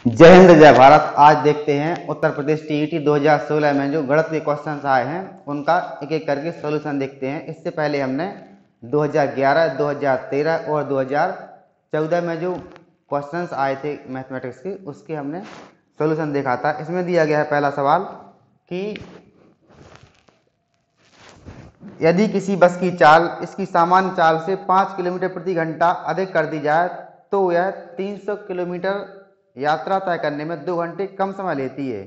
जय हिंद जय भारत। आज देखते हैं उत्तर प्रदेश टीईटी 2016 में जो गणित के क्वेश्चंस आए हैं उनका एक एक करके सॉल्यूशन देखते हैं। इससे पहले हमने 2011, 2013 और 2014 में जो क्वेश्चंस आए थे मैथमेटिक्स के उसके हमने सॉल्यूशन देखा था। इसमें दिया गया है पहला सवाल कि यदि किसी बस की चाल इसकी सामान्य चाल से 5 किलोमीटर प्रति घंटा अधिक कर दी जाए तो यह 300 किलोमीटर यात्रा तय करने में 2 घंटे कम समय लेती है।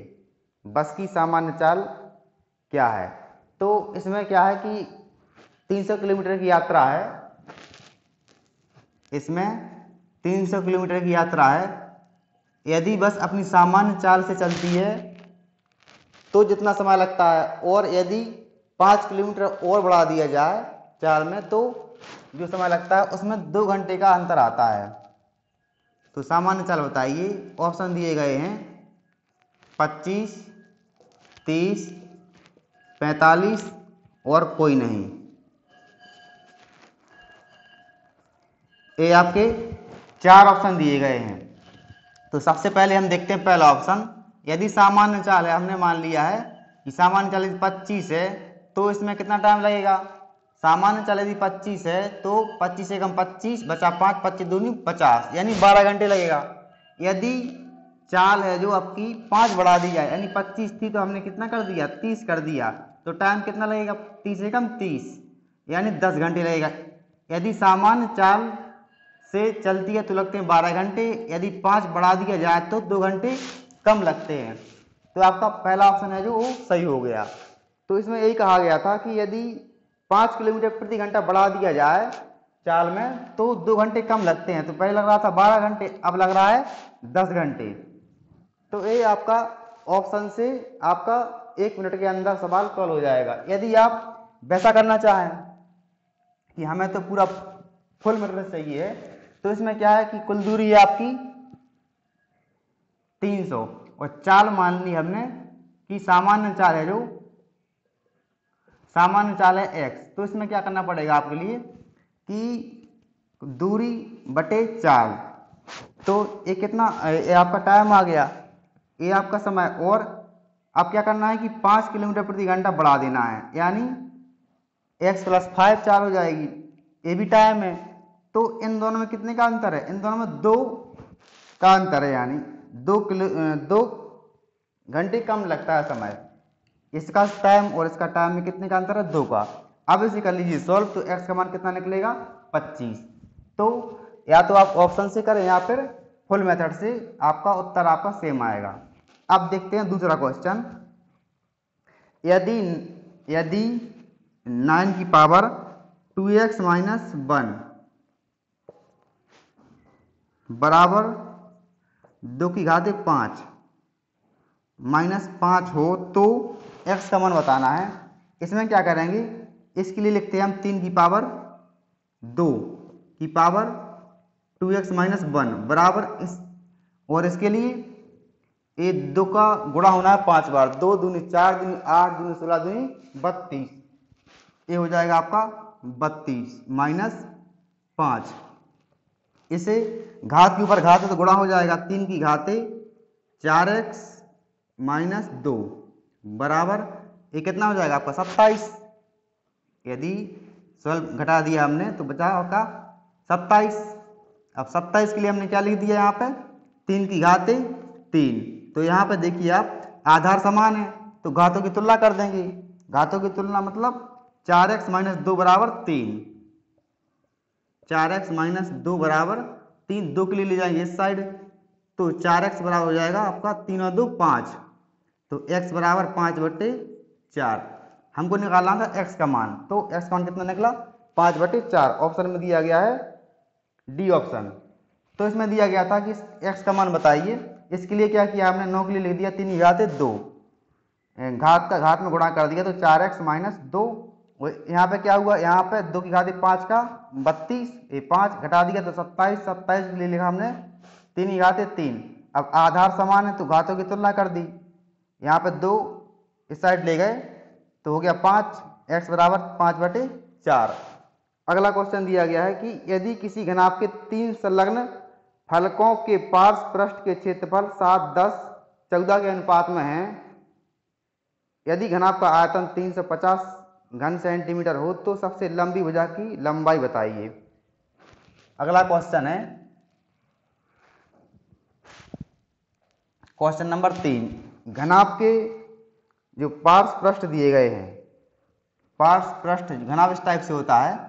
बस की सामान्य चाल क्या है? तो इसमें क्या है कि 300 किलोमीटर की यात्रा है, इसमें 300 किलोमीटर की यात्रा है। यदि बस अपनी सामान्य चाल से चलती है तो जितना समय लगता है, और यदि 5 किलोमीटर और बढ़ा दिया जाए चाल में तो जो समय लगता है उसमें 2 घंटे का अंतर आता है। तो सामान्य चाल बताइए। ऑप्शन दिए गए हैं 25, 30, 45 और कोई नहीं। ये आपके 4 ऑप्शन दिए गए हैं। तो सबसे पहले हम देखते हैं पहला ऑप्शन। यदि सामान्य चाल है, हमने मान लिया है कि सामान्य चाल 25 है तो इसमें कितना टाइम लगेगा? सामान्य चाल यदि 25 है तो 25 से कम 25 बचा 5, 25 दूनी 50, यानी 12 घंटे लगेगा। यदि चाल है जो आपकी 5 बढ़ा दी जाए, यानी 25 थी तो हमने कितना कर दिया? 30 कर दिया, तो टाइम कितना लगेगा? 30 से कम 30, यानी 10 घंटे लगेगा। यदि सामान्य चाल से चलती है तो लगते हैं 12 घंटे, यदि 5 बढ़ा दिया जाए तो 2 घंटे कम लगते हैं। तो आपका पहला ऑप्शन है जो वो सही हो गया। तो इसमें यही कहा गया था कि यदि 5 किलोमीटर प्रति घंटा बढ़ा दिया जाए चाल में तो 2 घंटे कम लगते हैं। तो पहले लग रहा था 12 घंटे, अब लग रहा है 10 घंटे। तो ये आपका ऑप्शन से आपका 1 मिनट के अंदर सवाल सॉल्व हो जाएगा। यदि आप वैसा करना चाहें कि हमें तो पूरा फुल मीटर चाहिए है, तो इसमें क्या है कि कुल दूरी है आपकी 300 और चाल मान ली हमने कि सामान्य चाल है, जो सामान्य चाल है x। तो इसमें क्या करना पड़ेगा आपके लिए कि दूरी बटे चाल। तो ये कितना, ये आपका टाइम आ गया, ये आपका समय, और अब क्या करना है कि 5 किलोमीटर प्रति घंटा बढ़ा देना है, यानी x + 5 चाल हो जाएगी। ये भी टाइम है, तो इन दोनों में कितने का अंतर है? इन दोनों में 2 का अंतर है, यानी 2 घंटे कम लगता है समय। इसका टाइम और इसका टाइम में कितने का अंतर है? 2 का। अब इसे कर लीजिए सॉल्व, तो x का मान कितना निकलेगा? 25। तो या तो आप ऑप्शन से करें या फिर फुल मेथड से, आपका उत्तर आपका सेम आएगा। अब देखते हैं दूसरा क्वेश्चन। यदि 9 की पावर 2x - 1 बराबर 2 की घात 5 -5 हो तो x का मान बताना है। इसमें क्या करेंगे, इसके लिए लिखते हैं हम 3 की पावर 2 की पावर 2x - 1 बराबर इस, और इसके लिए ये 2 का गुणा होना है 5 बार। 2 दूनी 4 दूनी 8 दूनी 16 दूनी 32, ये हो जाएगा आपका 32 - 5। इसे घात के ऊपर घात है तो गुणा हो जाएगा। 3 की घाते 4x - 2 बराबर ये कितना हो जाएगा आपका? 27। यदि 12 घटा दिया हमने तो बचा आपका 27। अब 27 के लिए हमने क्या लिख दिया यहाँ पे? 3 की घाते 3। तो यहाँ पे देखिए आप आधार समान है तो घातों की तुलना कर देंगे। घातों की तुलना मतलब 4x - 2 बराबर 3, 4x - 2 बराबर 3। 2 के लिए ले जाएंगे इस साइड, तो 4x बराबर हो जाएगा आपका 3 और 2 5। तो x बराबर 5/4 हमको निकालना था x का मान। तो x का मान कितना निकला? 5/4। ऑप्शन में दिया गया है डी ऑप्शन। तो इसमें दिया गया था कि x का मान बताइए। इसके लिए क्या किया हमने? 9 के लिए लिख दिया 3 की घात 2, घात का घात में गुणा कर दिया तो 4x - 2। यहाँ पे क्या हुआ? यहाँ पे 2 की घात 5 का 32, ये 5 घटा दिया तो 27। 27 के लिए लिखा हमने 3 की घात 3। अब आधार समान है तो घातों की तुलना कर दी। यहाँ पे 2 इस साइड ले गए तो हो गया 5, x बराबर 5/4। अगला क्वेश्चन दिया गया है कि यदि किसी घनाभ के 3 संलग्न फलकों के पार्श्व पृष्ठ के क्षेत्रफल 7, 10, 14 के अनुपात में हैं। यदि घनाभ का आयतन 350 घन सेंटीमीटर हो तो सबसे लंबी भुजा की लंबाई बताइए। अगला क्वेश्चन है क्वेश्चन नंबर 3। घनाभ के जो पार्श्व पृष्ठ दिए गए हैं, पार्श्व पृष्ठ घनाभ इस टाइप से होता है।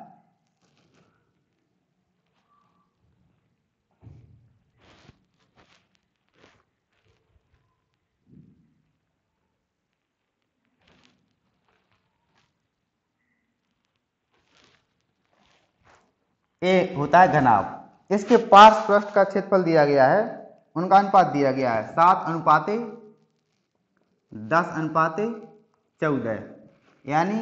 ए होता है घनाभ। इसके पार्श्व पृष्ठ का क्षेत्रफल दिया गया है, उनका अनुपात दिया गया है 7:10:14, यानी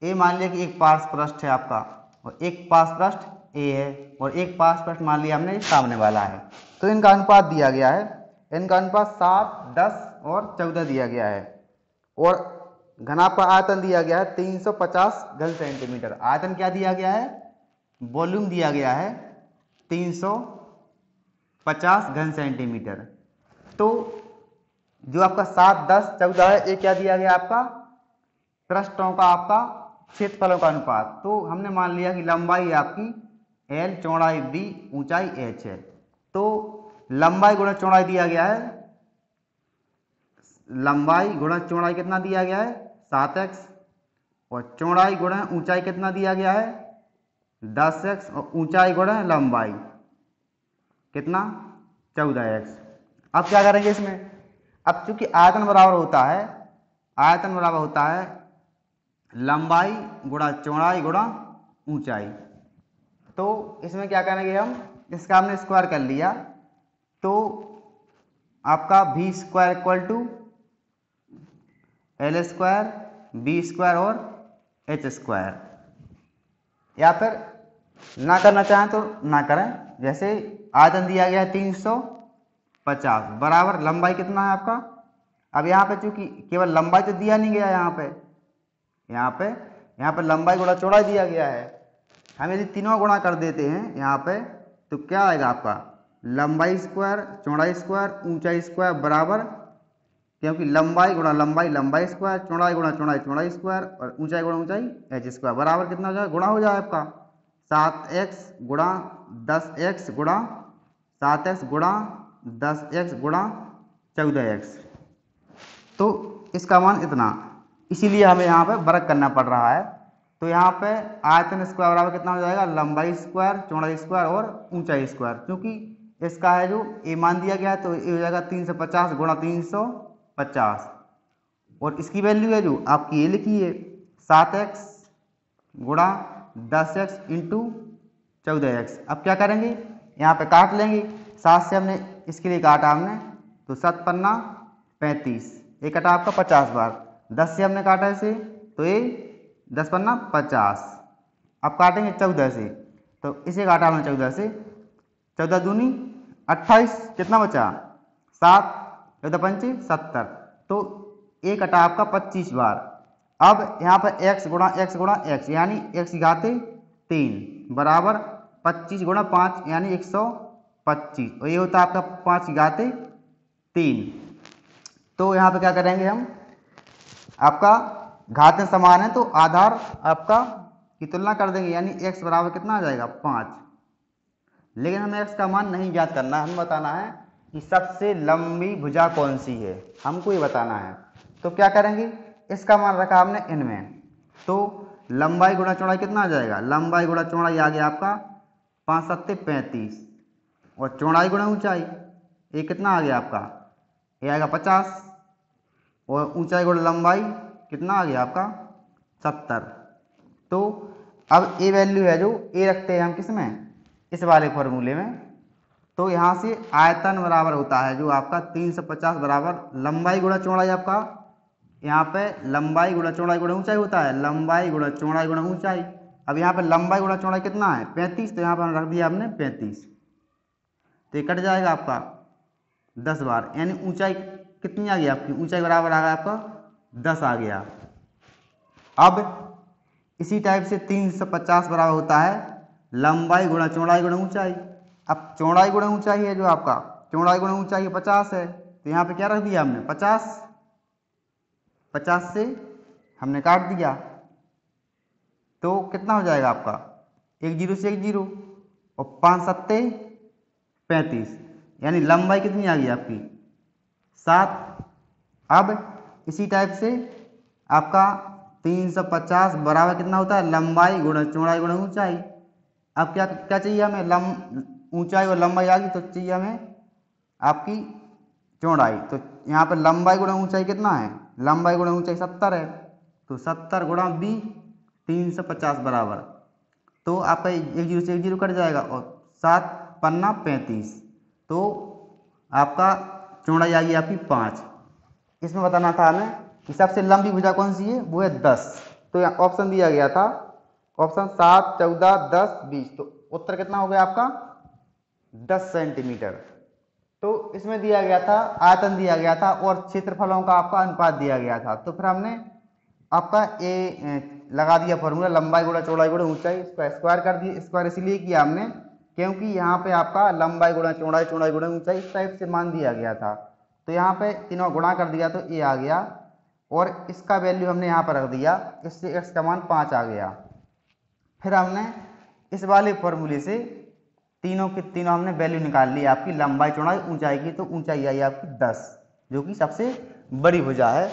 ए मान लिया कि एक पार्श्व पृष्ठ है आपका, और एक पार्श्व पृष्ठ ए है, और एक पार्श्व पृष्ठ मान लिया हमने सामने वाला है। तो इनका अनुपात दिया गया है, इनका अनुपात 7, 10 और 14 दिया गया है। और घनाभ का आयतन दिया गया है 350 घन सेंटीमीटर। आयतन क्या दिया गया है? वॉल्यूम दिया गया है 350 घन सेंटीमीटर। तो जो आपका 7, 10, 14 है, ये क्या दिया गया आपका? पृष्ठों का आपका क्षेत्रफलों का अनुपात। तो हमने मान लिया कि लंबाई है आपकी L, चौड़ाई D, ऊंचाई H है। तो लंबाई गुणा चौड़ाई दिया गया है, लंबाई गुणा चौड़ाई कितना दिया गया है? 7x, और चौड़ाई गुणा ऊंचाई कितना दिया गया है? 10x, और ऊंचाई गुणा लंबाई कितना? 14x। अब क्या करेंगे इसमें? अब चूंकि आयतन बराबर होता है, आयतन बराबर होता है लंबाई गुणा चौड़ाई गुणा ऊंचाई, तो इसमें क्या करेंगे हम? इसका हमने स्क्वायर कर लिया, तो आपका v square equal to L square, b square और h स्क्वायर। या फिर ना करना चाहें तो ना करें। जैसे आयतन दिया गया है 350 बराबर लंबाई कितना है आपका? अब यहाँ पे चूंकि केवल लंबाई तो दिया नहीं गया, यहाँ पे लंबाई गुणा चौड़ाई दिया गया है। हम यदि तीनों गुणा कर देते हैं यहाँ पे, तो क्या आएगा आपका? लंबाई स्क्वायर, चौड़ाई स्क्वायर, ऊंचाई स्क्वायर बराबर, क्योंकि लंबाई गुणा लंबाई लंबाई स्क्वायर, चौड़ाई गुणा चौड़ाई चौड़ाई स्क्वायर, और ऊंचाई गुणा ऊंचाई h स्क्वायर बराबर कितना हो जाएगा? गुणा हो जाए आपका 7x गुणा 10x गुणा 7x गुणा 10x गुणा 14x। तो इसका मान इतना, इसीलिए हमें यहाँ पे वर्ग करना पड़ रहा है। तो यहाँ पे आयतन स्क्वायर बराबर कितना हो जाएगा? लंबाई स्क्वायर, चौड़ाई स्क्वायर और ऊंचाई स्क्वायर। क्योंकि इसका है जो ए मान दिया गया है, तो ये हो जाएगा 350 गुणा 350, और इसकी वैल्यू है जो आपकी ये लिखी है 7x गुणा 10x इंटू 14x। अब क्या करेंगे? यहाँ पे काट लेंगे। 7 से हमने इसके लिए काटा हमने, तो 7 पन्ना 35, ये कटा आपका 50 बार। 10 से हमने काटा इसे, तो ये 10 पन्ना 50। अब काटेंगे 14 से, तो इसे काटा हमने 14 से, 14 दूनी 28, कितना बचा? 7, 14 पंचे 70, तो ये कटा आपका 25 बार। अब यहाँ पर x गुणा x गुणा x, यानी x की घाते 3 बराबर 25 गुणा 5, यानी 125, और ये होता है आपका 5 की घाते 3। तो यहाँ पे क्या करेंगे हम? आपका घातें समान है, तो आधार आपका की तुलना कर देंगे, यानी x बराबर कितना आ जाएगा? 5। लेकिन हमें x का मान नहीं ज्ञात करना है, हमें बताना है कि सबसे लंबी भुजा कौन सी है, हमको ये बताना है। तो क्या करेंगे? इसका मान रखा हमने इनमें, तो लंबाई गुणा चौड़ाई कितना आ जाएगा? लंबाई गुणा चौड़ाई आ गया आपका 5 7 35, और चौड़ाई गुणा ऊंचाई ये कितना आ गया आपका? ये आएगा 50, और ऊंचाई गुणा लंबाई कितना आ गया आपका? 70। तो अब ए वैल्यू है जो ए रखते हैं हम किसमें? इस वाले फॉर्मूले में। तो यहाँ से आयतन बराबर होता है जो आपका 350 बराबर लंबाई गुणा चौड़ाई, आपका यहाँ पे लंबाई गुणा चौड़ाई गुणा ऊंचाई होता है, लंबाई गुणा चौड़ाई गुणा ऊंचाई। अब यहाँ पे लंबाई गुणा चौड़ाई कितना है? 35, तो यहाँ पर रख दिया हमने 35, तो ये कट जाएगा आपका 10 बार, यानी ऊंचाई कितनी आ गई आपकी? ऊंचाई बराबर आ गया आपका 10 आ गया। अब इसी टाइप से 350 बराबर होता है लंबाई गुणा चौड़ाई गुणा ऊंचाई। अब चौड़ाई गुणा ऊंचाई है जो आपका, चौड़ाई गुणा ऊंचाई 50 है, तो यहाँ पे क्या रख दिया हमने 50, 50 से हमने काट दिया तो कितना हो जाएगा आपका, एक जीरो से एक जीरो, और 5 सत्ते 35, यानी लंबाई कितनी आ गई आपकी 7। अब इसी टाइप से आपका 350 बराबर कितना होता है, लंबाई गुणा चौड़ाई गुणा ऊंचाई। अब क्या क्या चाहिए हमें, ऊंचाई और लंबाई आ गई तो चाहिए हमें आपकी चौड़ाई। तो यहाँ पर लंबाई गुणा ऊंचाई कितना है, लंबाई गुणा ऊंचाई 70 है, तो 70 गुणा 20 350 बराबर, तो आपका एक जीरो से एक जीरो कट जाएगा और 7 पन्ना 35, तो आपका चौड़ाई आ गई आपकी 5। इसमें बताना था हमें कि सबसे लंबी भुजा कौन सी है, वो है 10। तो यहाँ ऑप्शन दिया गया था, ऑप्शन 7 14 10 20, तो उत्तर कितना हो गया आपका 10 सेंटीमीटर। तो इसमें दिया गया था आयतन दिया गया था और क्षेत्रफलों का आपका अनुपात दिया गया था। तो फिर हमने आपका लगा दिया फॉर्मूला, लंबाई गुणा चौड़ाई गुणा ऊंचाई, इसको स्क्वायर कर दिया। स्क्वायर इसलिए किया हमने क्योंकि यहाँ पे आपका लंबाई गुणा चौड़ाई, चौड़ाई गुणा ऊंचाई इस टाइप से मान दिया गया था। तो यहाँ पे तीनों गुणा कर दिया तो ये आ गया, और इसका वैल्यू हमने यहाँ पर रख दिया, इससे x का मान 5 आ गया। फिर हमने इस वाले फॉर्मूले से तीनों के तीनों हमने वैल्यू निकाल ली आपकी लंबाई चौड़ाई ऊंचाई की, तो ऊंचाई आई आपकी 10, जो कि सबसे बड़ी भुजा है।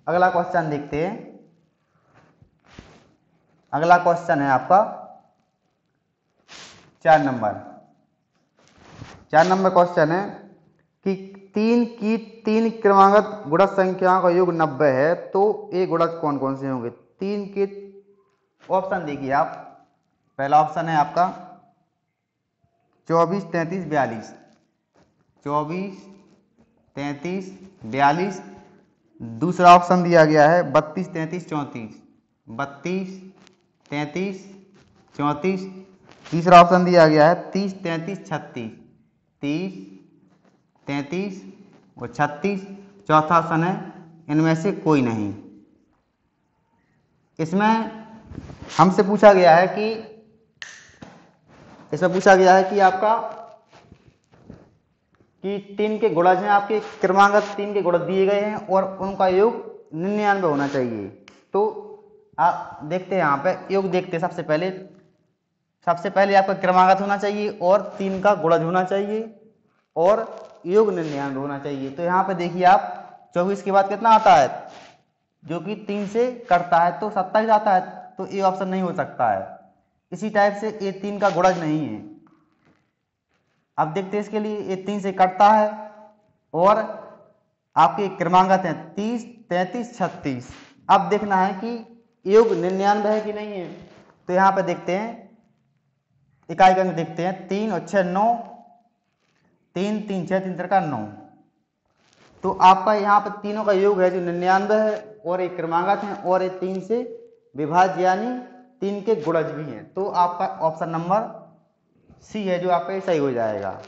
अगला क्वेश्चन देखते हैं। अगला क्वेश्चन है आपका 4 नंबर। 4 नंबर क्वेश्चन है कि 3 क्रमागत गुणज संख्याओं का योग 90 है, तो ये गुणज कौन कौन से होंगे। 3 के ऑप्शन देखिए आप। पहला ऑप्शन है आपका 24 33 42, 24 33 42। दूसरा ऑप्शन दिया गया है 32 33 34, 32 33 34। तीसरा ऑप्शन दिया गया है 30 33 36, 30 33 और 36। चौथा ऑप्शन है इनमें से कोई नहीं। इसमें हमसे पूछा गया है कि आपका कि 3 के गुणज हैं आपके, क्रमागत 3 के गुणज दिए गए हैं और उनका योग 99 होना चाहिए। तो आप देखते हैं यहाँ पे योग देखते हैं। सबसे पहले आपका क्रमागत होना चाहिए और 3 का गुणज होना चाहिए और योग 99 होना चाहिए। तो यहाँ पे देखिए आप 24 के बाद कितना आता है, जो कि 3 से कटता है तो 27 आता है, तो ये ऑप्शन नहीं हो सकता है। इसी टाइप से ये 3 का गुणज नहीं है। अब देखते हैं इसके लिए, ये 3 से कटता है और आपके क्रमागत हैं 30 33 36। अब देखना है कि योग 99 है कि नहीं है। तो यहाँ पे देखते हैं, इकाई अंक देखते हैं, 3 और 6 9, 3 3 6 3 का 9। तो आपका यहाँ पर तीनों का योग है जो 99 है और एक क्रमागत है और ये 3 से विभाज्य यानी 3 के गुणज भी हैं। तो आपका ऑप्शन नंबर सी है जो आपका सही हो जाएगा,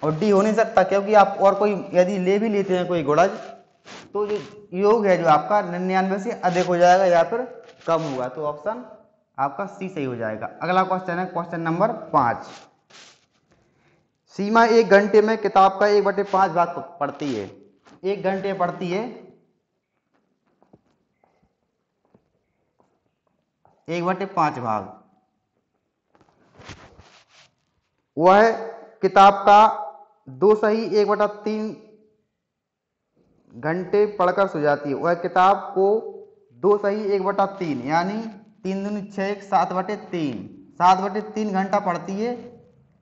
और डी हो नहीं सकता क्योंकि आप और कोई यदि ले भी लेते हैं कोई गुणज तो जो योग है जो आपका 99 से अधिक हो जाएगा या फिर कम होगा। तो ऑप्शन आपका सी सही हो जाएगा। अगला क्वेश्चन है क्वेश्चन नंबर 5। सीमा 1 घंटे में किताब का 1/5 भाग पढ़ती है। 1 घंटे पढ़ती है 1/5 भाग। वह किताब का 2 सही 1/3 घंटे पढ़कर सो जाती है। वह किताब को 2 सही 1/3 यानी 3 दूनी 6 7/3 7/3 घंटा पढ़ती है।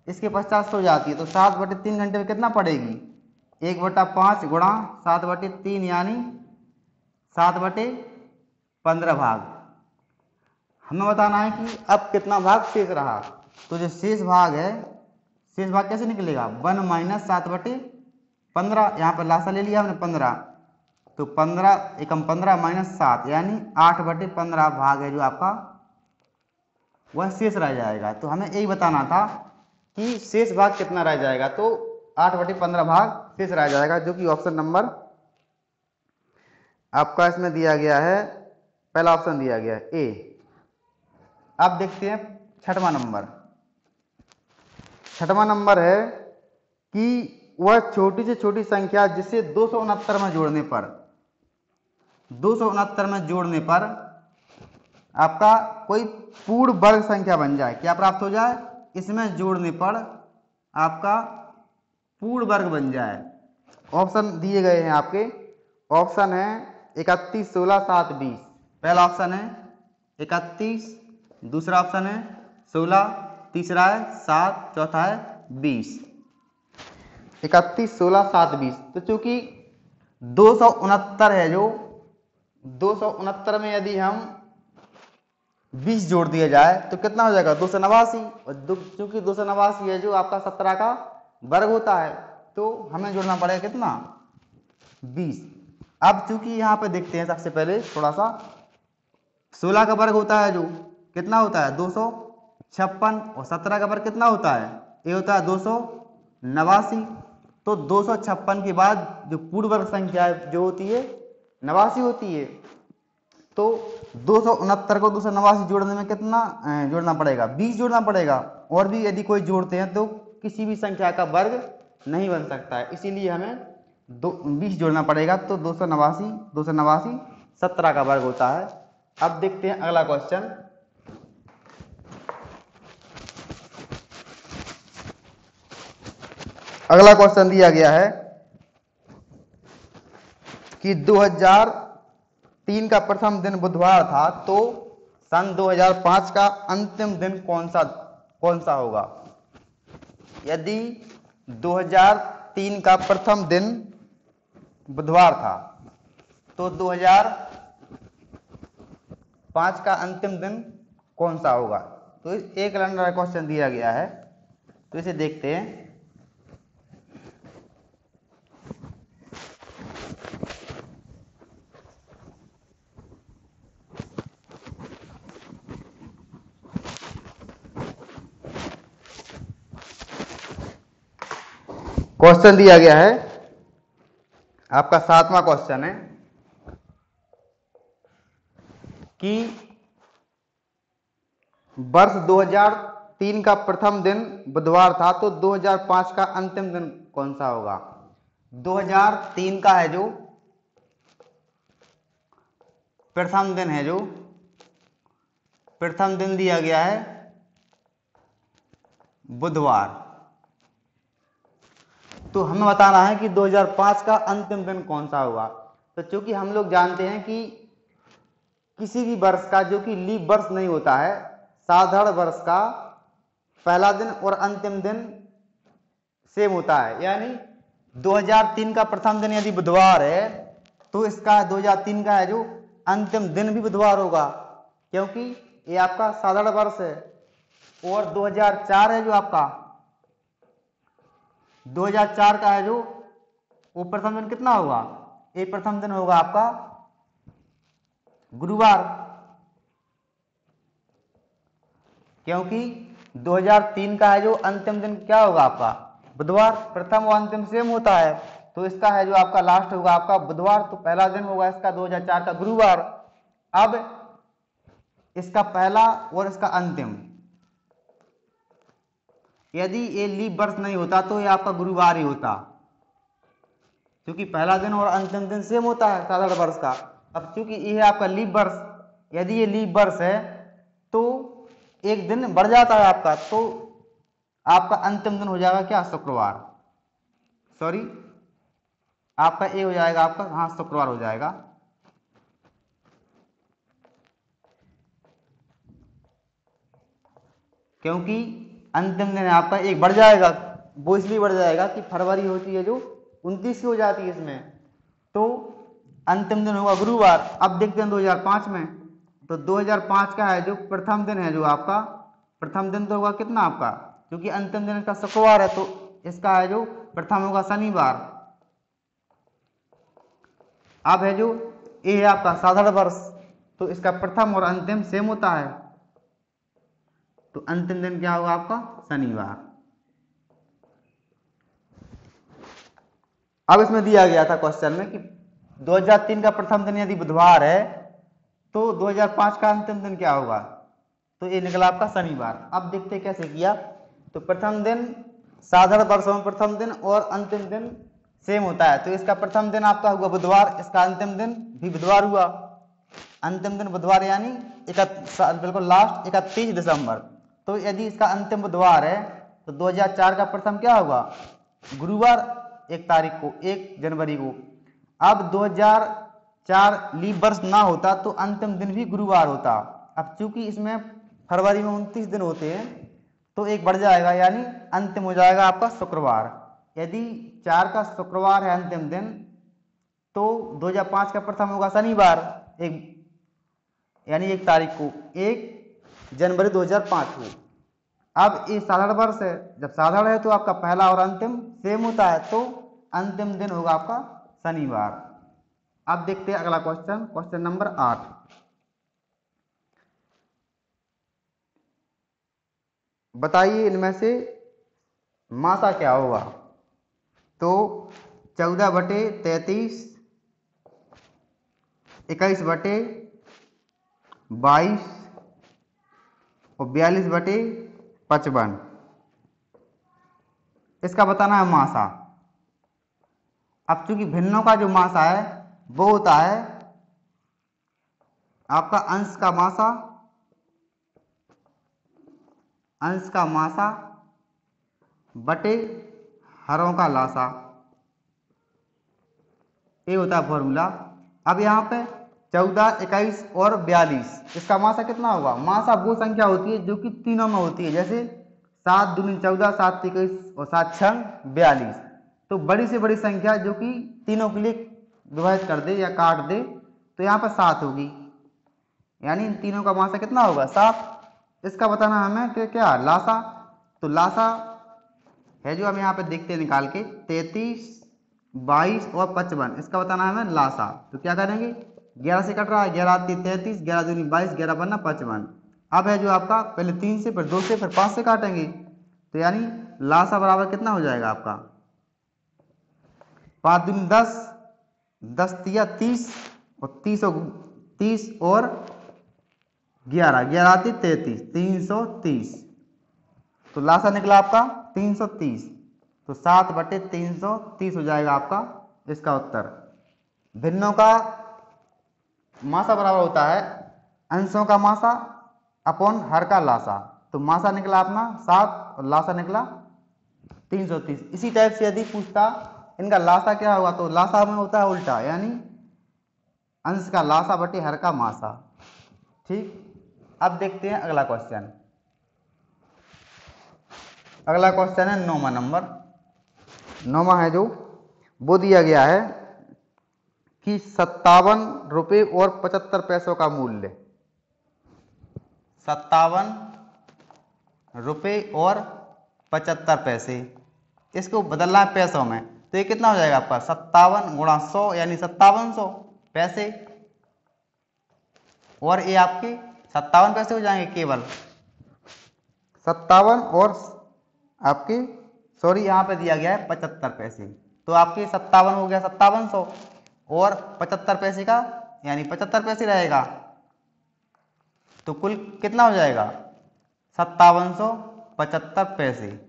इसके पश्चात सो जाती है, तो 7/3 घंटे में कितना पढ़ेगी, 1/5 गुणा 7/3 यानी 7/15 भाग। हमें बताना है कि अब कितना भाग शेष रहा। तो जो शेष भाग है, शेष भाग कैसे निकलेगा, 1 - 7/15। यहाँ पर लासा ले लिया हमने 15, तो 15 एकम 15 - 7 यानी 8/15 भाग है जो आपका वह शेष रह जाएगा। तो हमें यही बताना था कि शेष भाग कितना रह जाएगा। तो 8/15 भाग शेष रह जाएगा, जो कि ऑप्शन नंबर आपका इसमें दिया गया है, पहला ऑप्शन दिया गया है ए। अब देखते हैं 6वां नंबर। छठवां नंबर है कि वह छोटी से छोटी संख्या जिसे 269 में जोड़ने पर 269 में जोड़ने पर आपका कोई पूर्ण वर्ग संख्या बन जाए, क्या प्राप्त हो जाए, इसमें जोड़ने पर आपका पूर्ण वर्ग बन जाए। ऑप्शन दिए गए हैं आपके। ऑप्शन है 31, 16, 7, 20। पहला ऑप्शन है 31, दूसरा ऑप्शन है 16, तीसरा है 7, चौथा है 20। 31, 16, 7, 20। तो चूंकि 269 है, जो 269 में यदि हम 20 जोड़ दिया जाए तो कितना हो जाएगा, 289। और चूंकि 289 है जो आपका 17 का वर्ग होता है, तो हमें जोड़ना पड़ेगा कितना, 20। अब चूंकि यहाँ पे देखते हैं सबसे पहले थोड़ा सा, 16 का वर्ग होता है जो कितना होता है 256, और 17 का वर्ग कितना होता है, ये होता है 289। तो 256 के बाद जो पूर्ण वर्ग संख्या जो होती है 89 होती है। तो 269 को 289 जोड़ने में कितना जोड़ना पड़ेगा, 20 जोड़ना पड़ेगा। और भी यदि कोई जोड़ते हैं तो किसी भी संख्या का वर्ग नहीं बन सकता है, इसीलिए हमें 20 जोड़ना पड़ेगा। तो 289 17 का वर्ग होता है। अब देखते हैं अगला क्वेश्चन। अगला क्वेश्चन दिया गया है कि 2003 का प्रथम दिन बुधवार था, तो सन 2005 का अंतिम दिन कौन सा होगा। यदि 2003 का प्रथम दिन बुधवार था तो 2005 का अंतिम दिन कौन सा होगा। तो एक कैलेंडर क्वेश्चन दिया गया है, तो इसे देखते हैं। क्वेश्चन दिया गया है आपका 7वां क्वेश्चन है कि वर्ष 2003 का प्रथम दिन बुधवार था, तो 2005 का अंतिम दिन कौन सा होगा। 2003 का है जो प्रथम दिन है, जो प्रथम दिन दिया गया है बुधवार। तो हमें बताना है कि 2005 का अंतिम दिन कौन सा होगा। तो चूंकि हम लोग जानते हैं कि किसी भी वर्ष का जो कि लीप वर्ष नहीं होता है, साधारण वर्ष का पहला दिन और अंतिम दिन सेम होता है। यानी 2003 का प्रथम दिन यदि बुधवार है तो इसका 2003 का है जो अंतिम दिन भी बुधवार होगा, क्योंकि ये आपका साधारण वर्ष है। और 2004 है जो आपका 2004 का है जो वो प्रथम दिन कितना होगा, ये प्रथम दिन होगा आपका गुरुवार, क्योंकि 2003 का है जो अंतिम दिन क्या होगा आपका बुधवार। प्रथम और अंतिम सेम होता है, तो इसका है जो आपका लास्ट होगा आपका बुधवार। तो पहला दिन होगा इसका 2004 का गुरुवार। अब इसका पहला और इसका अंतिम, यदि ये लीप वर्ष नहीं होता तो ये आपका गुरुवार ही होता, क्योंकि पहला दिन और अंतिम दिन सेम होता है साधारण वर्ष का। अब क्योंकि ये है आपका लीप वर्ष, यदि ये लीप वर्ष है तो एक दिन बढ़ जाता है आपका, तो आपका अंतिम दिन हो जाएगा क्या, शुक्रवार। सॉरी, आपका ये हो जाएगा आपका, हाँ शुक्रवार हो जाएगा। क्योंकि अंतिम दिन आपका एक बढ़ जाएगा, वो इसलिए बढ़ जाएगा कि फरवरी होती है जो 29 की हो जाती है इसमें, तो अंतिम दिन होगा गुरुवार। अब देखते हैं 2005 में, तो 2005 का है जो प्रथम दिन है जो आपका प्रथम दिन तो होगा कितना आपका, क्योंकि अंतिम दिन का शुक्रवार है, तो इसका है जो प्रथम होगा शनिवार। अब है जो ये है आपका साधारण वर्ष, तो इसका प्रथम और अंतिम सेम होता है, तो अंतिम दिन क्या होगा आपका शनिवार। अब इसमें दिया गया था क्वेश्चन में कि 2003 का प्रथम दिन यदि बुधवार है तो 2005 का अंतिम दिन क्या होगा, तो ये निकला आपका शनिवार। अब देखते कैसे किया। तो प्रथम दिन साधारण वर्षों में प्रथम दिन और अंतिम दिन सेम होता है। तो इसका प्रथम दिन आपका हुआ बुधवार, इसका अंतिम दिन भी बुधवार हुआ। अंतिम दिन बुधवार यानी बिल्कुल लास्ट 31 दिसंबर। तो यदि इसका अंतिम बुधवार है तो 2004 का प्रथम क्या होगा? गुरुवार 1 तारीख को, 1 जनवरी को। अब 2004 लीप वर्ष ना होता तो अंतिम दिन भी गुरुवार होता। अब चूंकि इसमें फरवरी में 29 दिन होते हैं तो एक बढ़ जाएगा, यानी अंतिम हो जाएगा आपका शुक्रवार। यदि 4 का शुक्रवार है अंतिम दिन तो 2005 का प्रथम होगा शनिवार, यानी 1 तारीख को, 1 जनवरी 2005 को। अब ये साधारण वर्ष है, जब साधारण है तो आपका पहला और अंतिम सेम होता है, तो अंतिम दिन होगा आपका शनिवार। अब देखते हैं अगला क्वेश्चन, क्वेश्चन नंबर 8। बताइए इनमें से मासा क्या होगा? तो 14/33, 21/22 और 42/55, इसका बताना है मासा। अब चूंकि भिन्नों का जो मासा है वो होता है आपका अंश का मासा बटे हरों का लासा, ये होता है फॉर्मूला। अब यहाँ पे 14, 21 और 42, इसका मासा कितना होगा? मासा वो संख्या होती है जो कि तीनों में होती है, जैसे 7 दूनी 14, 7 21 और 7 6 42। तो बड़ी से बड़ी संख्या जो कि तीनों के लिए विभाजित कर दे या काट दे तो यहाँ पर 7 होगी, यानी इन तीनों का मासा कितना होगा? 7। इसका बताना हमें कि क्या लासा। तो लासा है जो हम यहाँ पे देखते हैं निकाल के 33, 22 और 55, इसका बताना है हमें लासा। तो क्या करेंगे? 11 से कट रहा है, 11 8 33, 11 दूनी 22, 11 बनना 55। अब है जो आपका पहले 3 से, फिर 2 से, फिर 5 से काटेंगे, तो यानी लासा बराबर कितना हो जाएगा आपका? 5 दूनी 10, 10 तिया 30 और 30 और 11, 11 आती 33, 330। तो लासा निकला आपका 330। तो 7/330 हो जाएगा आपका इसका उत्तर। भिन्नों का मासा बराबर होता है अंशों का मासा अपॉन हर का लासा। तो मासा निकला अपना 7 और लासा निकला 330। इसी टाइप से यदि पूछता इनका लासा क्या होगा तो लासा में होता है उल्टा, यानी अंश का लासा बटे हर का मासा। ठीक, अब देखते हैं अगला क्वेश्चन। अगला क्वेश्चन है 9वां नंबर। 9वां है जो वो दिया गया है कि 57 रुपये और 75 पैसों का मूल्य, 57 रुपये और 75 पैसे, इसको बदलना है पैसों में। तो ये कितना हो जाएगा आपका? 57 गुणा 100 यानी 5700 पैसे, और ये आपके 57 पैसे हो जाएंगे केवल। 57 और आपके यहाँ पे दिया गया है 75 पैसे, तो आपके 57 हो गया 5700 और 75 पैसे का यानी 75 पैसे रहेगा, तो कुल कितना हो जाएगा? 5775 पैसे।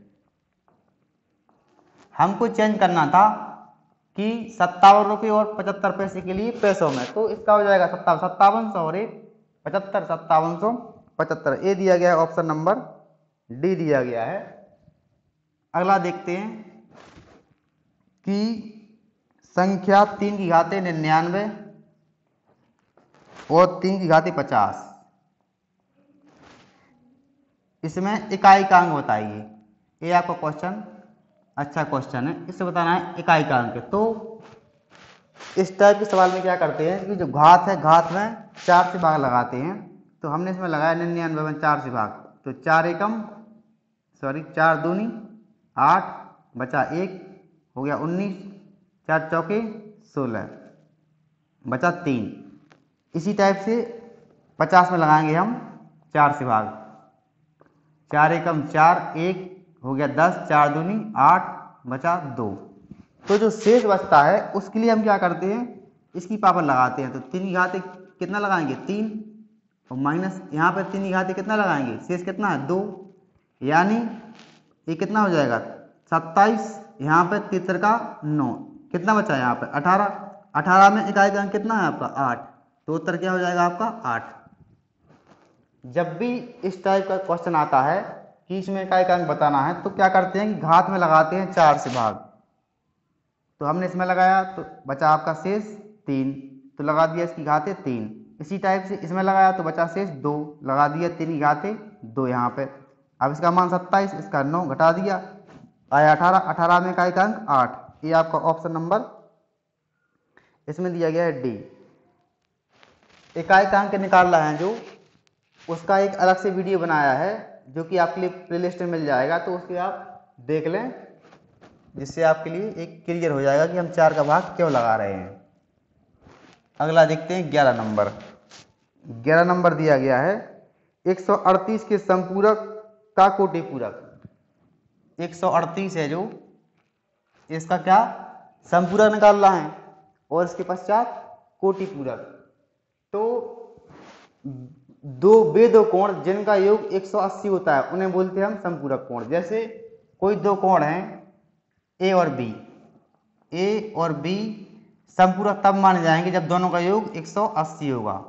हमको चेंज करना था कि 57 रुपये और 75 पैसे के लिए पैसों में, तो इसका हो जाएगा 5700 और 75, 5775। ये दिया गया है, ऑप्शन नंबर डी दिया गया है। अगला देखते हैं कि संख्या 3 की घाते 99 और 3 की घाते 50, इसमें इकाई-कांक बताइए। ये आपका क्वेश्चन अच्छा क्वेश्चन है, इससे बताना है इकाई-कांक। तो इस टाइप के सवाल में क्या करते हैं कि जो घात है, घात में 4 से भाग लगाते हैं। तो हमने इसमें लगाया 99 में 4 से भाग, तो 4 दूनी 8 बचा 1 हो गया 19, 4 चौके 16 बचा 3। इसी टाइप से 50 में लगाएंगे हम 4 से भाग, 4 एकम 4, 1 हो गया 10, 4 दूनी 8 बचा 2। तो जो शेष बचता है उसके लिए हम क्या करते हैं, इसकी पावर लगाते हैं। तो 3 की घाते कितना लगाएंगे? 3 और माइनस यहाँ पर 3 की घाते कितना लगाएंगे? शेष कितना है? 2, यानी ये कितना हो जाएगा 27, यहाँ पे 73 का 9, कितना बचा है यहाँ पे 18, 18 में इकाई का अंक कितना है आपका 8, तो उत्तर क्या हो जाएगा आपका 8। जब भी इस टाइप का क्वेश्चन आता है कि इसमें इकाई का अंक बताना है तो क्या करते हैं कि घात में लगाते हैं 4 से भाग, तो हमने इसमें लगाया तो बचा आपका शेष 3, तो लगा दिया इसकी घाते 3। इसी टाइप से इसमें लगाया तो बचा शेष 2, लगा दिया 3 की घाते 2 यहाँ पे। अब इसका मान 27, इसका 9 घटा दिया, आया 18, 18 में इकाई का अंक 8। ये आपका ऑप्शन नंबर इसमें दिया गया है डी। इकाई का अंक निकालना है जो, उसका एक अलग से वीडियो बनाया है जो कि आपके लिए प्लेलिस्ट में मिल जाएगा, तो उसके आप देख लें, जिससे आपके लिए एक क्लियर हो जाएगा कि हम 4 का भाग क्यों लगा रहे हैं। अगला देखते हैं 11 नंबर। 11 नंबर दिया गया है 138 के संपूरक का कोटि पूरक। 138 है जो, इसका क्या संपूरक निकालना है और इसके पश्चात कोटि पूरक। तो दो कोण जिनका योग 180 होता है उन्हें बोलते हैं हम संपूरक कोण। जैसे कोई दो कोण हैं ए और बी, ए और बी संपूरक तब माने जाएंगे जब दोनों का योग 180 होगा।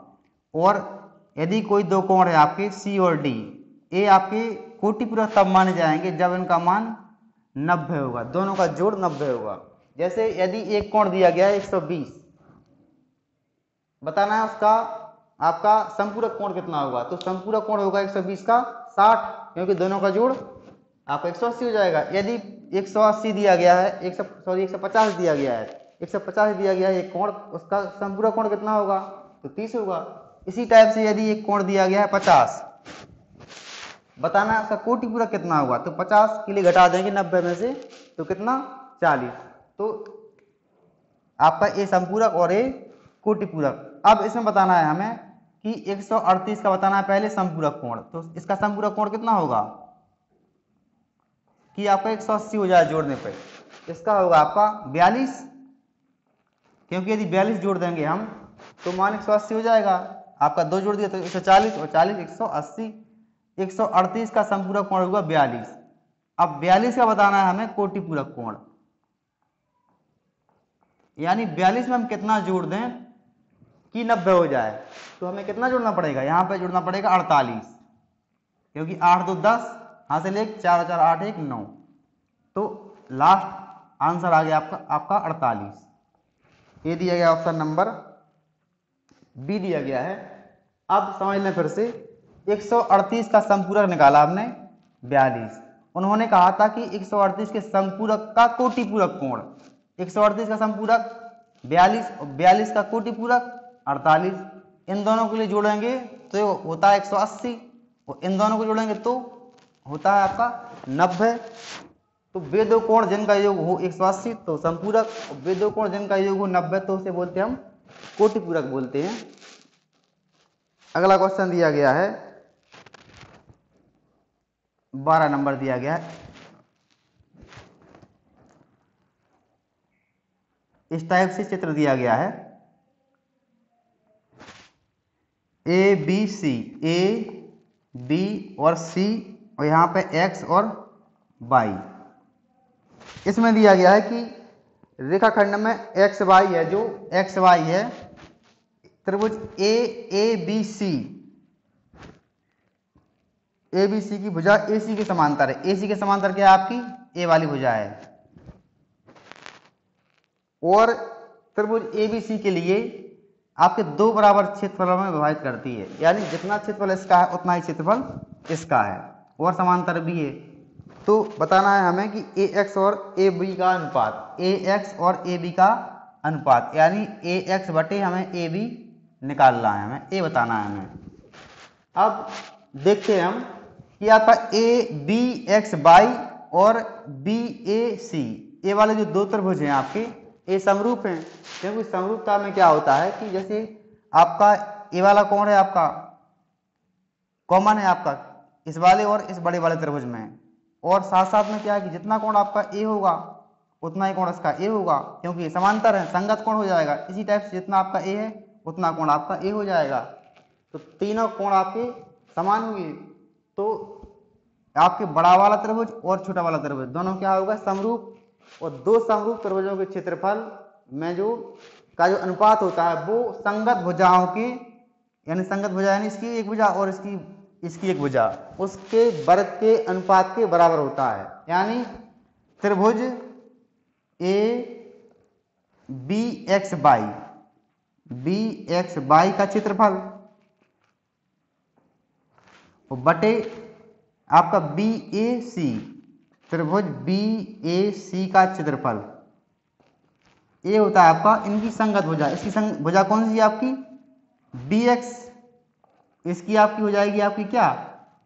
और यदि कोई दो कोण है आपके सी और डी, ए आपके कोटि पूरक तब माने जाएंगे जब इनका मान 90 होगा, दोनों का जोड़ 90 होगा। जैसे यदि एक कोण दिया गया है 120, बताना है उसका आपका संपूरक कोण कितना होगा, तो संपूरक कोण होगा 120 का 60, क्योंकि दोनों का जोड़ आपका 180 हो जाएगा। यदि 180 दिया गया है 150 दिया गया है, 150 दिया गया है एक कोण, उसका संपूरक कोण कितना होगा, तो 30 होगा। इसी टाइप से यदि एक कोण दिया गया है 50, बताना है उसका कोटि पूरक कितना होगा, तो 50 के लिए घटा देंगे 90 में से, तो कितना 40। तो आपका ए संपूरक और ए कोटि पूरक। अब इसमें बताना है हमें कि 138 का बताना है पहले संपूरक कोण, तो इसका संपूरक कोण कितना होगा कि आपका 180 हो जाए जोड़ने पे, इसका होगा आपका 42, क्योंकि यदि 42 जोड़ देंगे हम तो मान 180 हो जाएगा। आपका 2 जोड़ दिया तो 140 और 40 180, 138 का संपूरक कोण होगा 42। अब 42 का बताना है हमें कोटि पूरक कोण, यानी 42 में हम कितना जोड़ दें कि 90 हो जाए, तो हमें कितना जोड़ना पड़ेगा, यहाँ पे जोड़ना पड़ेगा 48, क्योंकि 8 2 10, हाथ से लेके 4 4 8 1 9, तो लास्ट आंसर आ गया आपका 48। ये दिया गया ऑप्शन नंबर बी दिया गया है। अब समझ लें फिर से, 138 का संपूरक निकाला हमने 42, उन्होंने कहा था कि 138 के संपूरक का कोटि पूरक कोण, 138 का संपूरक 42 और 42 का कोटि पूरक 48, इन दोनों के लिए जोड़ेंगे तो होता है 180 और इन दोनों को जोड़ेंगे तो होता है आपका 90। तो वे दो कोण जिनका योग हो 180 तो संपूरक, और वे दो कोण जिनका योग हो 90 तो उसे बोलते हैं हम कोटि पूरक बोलते हैं। अगला क्वेश्चन दिया गया है 12 नंबर दिया गया है, इस टाइप से चित्र दिया गया है A B C, A B और सी, और यहाँ पे एक्स और वाई। इसमें दिया गया है कि रेखाखंड में एक्स वाई है, जो एक्स वाई है त्रिभुज A B C, A B C की भुजा ए सी के समांतर है। ए सी के समांतर क्या है आपकी ए वाली भुजा है, और त्रिभुज ए बी सी के लिए आपके दो बराबर क्षेत्रफलों में विभाजित करती है, यानी जितना क्षेत्रफल इसका है उतना ही क्षेत्रफल इसका है, और समांतर भी है। तो बताना है हमें कि ए एक्स और ए बी का अनुपात, ए एक्स और ए बी का अनुपात, यानी ए एक्स बटे हमें ए बी निकालना है, हमें ए बताना है हमें। अब देखते हैं हम कि आपका ए बी एक्स वाई और बी ए सी, ए वाले जो दो त्रिभुज हैं आपके ये समरूप हैं, क्योंकि समरूपता में क्या होता है कि जैसे आपका ए वाला कोण है आपका कॉमन है आपका इस वाले और इस बड़े वाले त्रिभुज में, और साथ साथ में क्या है कि जितना कोण आपका ए होगा उतना ही कोण इसका ए होगा, क्योंकि ये समांतर है, संगत कोण हो जाएगा। इसी टाइप से जितना आपका ए है उतना कोण आपका ए हो जाएगा, तो तीनों कोण आपके समान हुए। तो आपके बड़ा वाला त्रिभुज और छोटा वाला त्रिभुज दोनों क्या होगा, समरूप, और दो समरूप त्रिभुजों के क्षेत्रफल में जो अनुपात होता है वो संगत भुजाओं की, यानी संगत भुजा यानी इसकी एक भुजा और इसकी एक भुजा, उसके वर्ग के अनुपात के बराबर होता है। यानी त्रिभुज ए बी एक्स बाई का क्षेत्रफल बटे आपका बी ए सी, त्रिभुज बी ए सी का क्षेत्रफल, ये होता है आपका इनकी संगत भुजा। इसकी भुजा कौन सी है आपकी, बी एक्स, इसकी आपकी हो जाएगी आपकी क्या,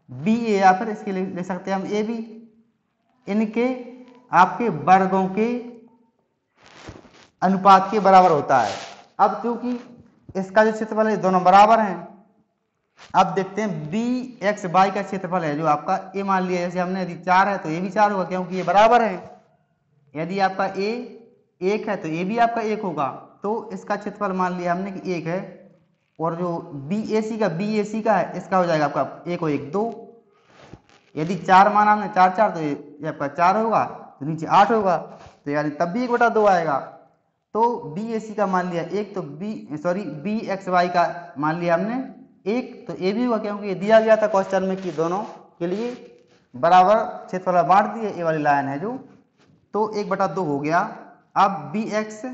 बी ए, या फिर इसके ले सकते हैं हम ए बी। इनके आपके वर्गों के अनुपात के बराबर होता है। अब क्योंकि इसका जो क्षेत्रफल है दोनों बराबर हैं, अब देखते हैं बी एक्स बाई का क्षेत्रफल है जो आपका ए मान लिया, जैसे हमने यदि 4 है तो ए भी 4 होगा क्योंकि ये बराबर है। यदि आपका ए 1 है तो ए भी आपका 1 होगा, तो इसका क्षेत्रफल मान लिया हमने कि 1 है, और जो बी ए सी का है इसका हो जाएगा आपका 1 और 1 2। यदि 4 माना हमने 4 4 तो ये आपका 4 होगा, तो नीचे 8 होगा, तो यानी तब भी 1/2 आएगा। तो बी ए सी का मान लिया 1, तो बी एक्स वाई का मान लिया हमने 1, तो ए भी हुआ क्योंकि ये दिया गया था क्वेश्चन में कि दोनों के लिए बराबर क्षेत्रफल बांट दिए, ए वाली लाइन है जो, तो 1/2 हो गया। अब B X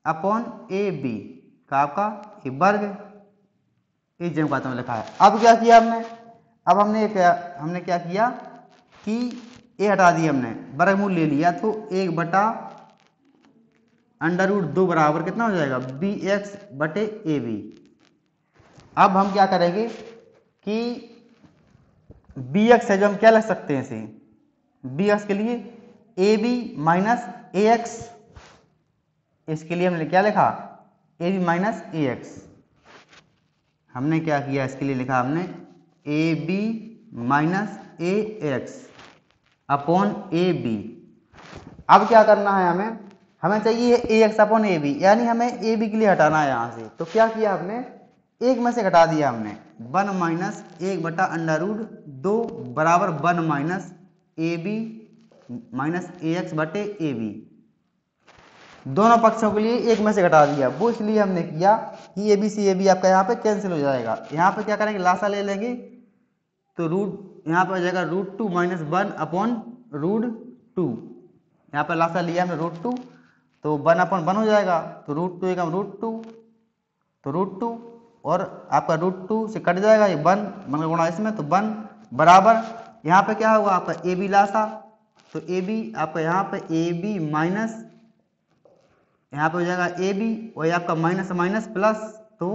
upon A B का आपका वर्ग इस जमकात में लिखा है। अब क्या किया हमने, अब हमने क्या किया कि ए हटा दिया, हमने वर्गमूल ले लिया, तो 1/√2 बराबर कितना हो जाएगा, बी एक्स बटे ए बी। अब हम क्या करेंगे कि बी एक्स है जो हम क्या लिख सकते हैं इसे, बी एक्स के लिए A B minus A X, इसके लिए हमने क्या लिखा, A B minus A X. हमने क्या किया, इसके लिए लिखा हमने A B minus A X upon A B. अब क्या करना है, हमें चाहिए A X upon A B, यानी हमें ए बी के लिए हटाना है यहाँ से। तो क्या किया हमने, एक में से घटा दिया हमने, 1 माइनस 1/√2 बराबर 1 minus A B minus A X बटे ए बी। दोनों पक्षों के लिए एक में से घटा दिया, वो इसलिए हमने किया कि A B C A B आपका यहाँ पे कैंसिल हो जाएगा। यहाँ पे क्या करेंगे, लासा ले लेंगे, तो रूट यहाँ पे हो जाएगा √2 माइनस 1 अपॉन √2। यहाँ पे लासा लिया हमने √2, तो 1 अपॉन 1 हो जाएगा, तो √2 एकम √2, तो √2 और आपका √2 से कट जाएगा, ये 1 मतलब गुणा इसमें, तो 1 बराबर यहाँ पे क्या हुआ आपका ए बी लासा, तो ए बी आपका यहाँ पे ए बी माइनस, यहाँ पे हो जाएगा ए बी और आपका माइनस माइनस प्लस, तो